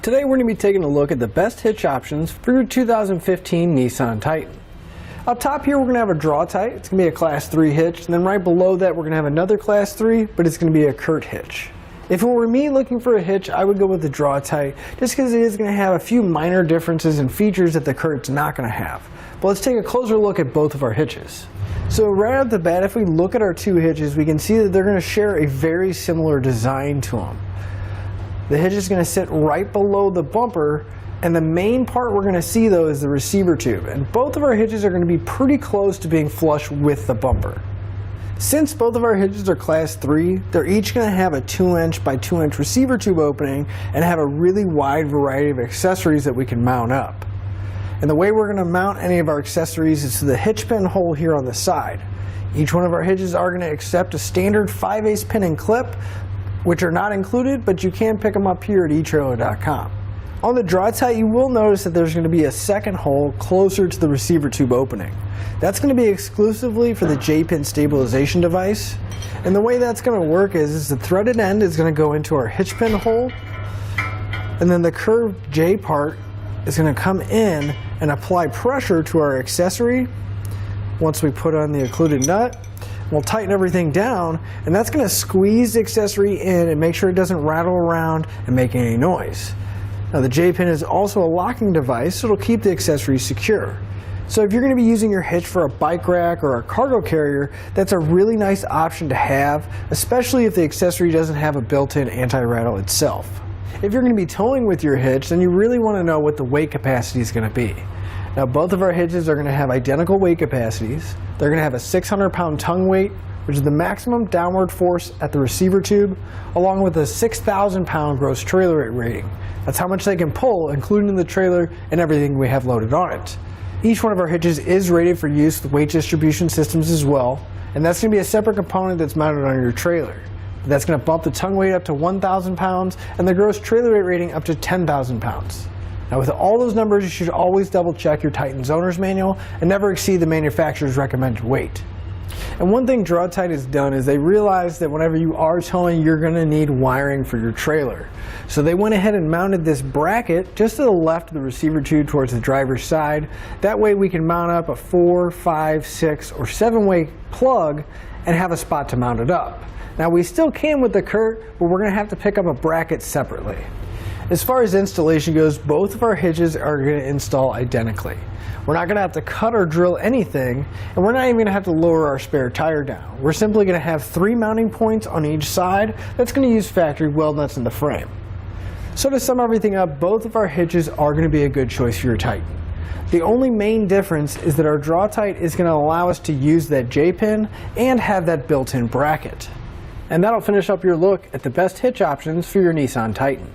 Today we're going to be taking a look at the best hitch options for your 2015 Nissan Titan. Up top here we're going to have a Draw-Tite. It's going to be a Class 3 hitch, and then right below that we're going to have another Class 3, but it's going to be a Curt hitch. If it were me looking for a hitch, I would go with the Draw-Tite just because it is going to have a few minor differences and features that the Curt's not going to have. But let's take a closer look at both of our hitches. So right off the bat, if we look at our two hitches, we can see that they're going to share a very similar design to them. The hitch is going to sit right below the bumper, and the main part we're going to see though is the receiver tube, and both of our hitches are going to be pretty close to being flush with the bumper. Since both of our hitches are Class 3, they're each going to have a 2" by 2" receiver tube opening and have a really wide variety of accessories that we can mount up. And the way we're going to mount any of our accessories is to the hitch pin hole here on the side. Each one of our hitches are going to accept a standard 5/8 pin and clip, which are not included, but you can pick them up here at etrailer.com. On the Draw-Tite, you will notice that there's going to be a second hole closer to the receiver tube opening. That's going to be exclusively for the J-pin stabilization device. And the way that's going to work is the threaded end is going to go into our hitch pin hole, and then the curved J part is going to come in and apply pressure to our accessory. Once we put on the occluded nut, we'll tighten everything down, and that's going to squeeze the accessory in and make sure it doesn't rattle around and make any noise. Now the J-pin is also a locking device, so it'll keep the accessory secure. So if you're going to be using your hitch for a bike rack or a cargo carrier, that's a really nice option to have, especially if the accessory doesn't have a built-in anti-rattle itself. If you're going to be towing with your hitch, then you really want to know what the weight capacity is going to be. Now both of our hitches are going to have identical weight capacities. They're going to have a 600-pound tongue weight, which is the maximum downward force at the receiver tube, along with a 6,000-pound gross trailer weight rating. That's how much they can pull, including the trailer and everything we have loaded on it. Each one of our hitches is rated for use with weight distribution systems as well, and that's going to be a separate component that's mounted on your trailer. That's going to bump the tongue weight up to 1,000 pounds and the gross trailer weight rating up to 10,000 pounds. Now with all those numbers, you should always double check your Titan's owner's manual and never exceed the manufacturer's recommended weight. And one thing Draw-Tite has done is they realized that whenever you are towing, you're going to need wiring for your trailer. So they went ahead and mounted this bracket just to the left of the receiver tube towards the driver's side. That way we can mount up a 4, 5, 6, or 7-way plug and have a spot to mount it up. Now we still can with the Curt, but we're going to have to pick up a bracket separately. As far as installation goes, both of our hitches are going to install identically. We're not going to have to cut or drill anything, and we're not even going to have to lower our spare tire down. We're simply going to have 3 mounting points on each side that's going to use factory weld nuts in the frame. So to sum everything up, both of our hitches are going to be a good choice for your Titan. The only main difference is that our Draw-Tite is going to allow us to use that J-pin and have that built-in bracket. And that'll finish up your look at the best hitch options for your Nissan Titan.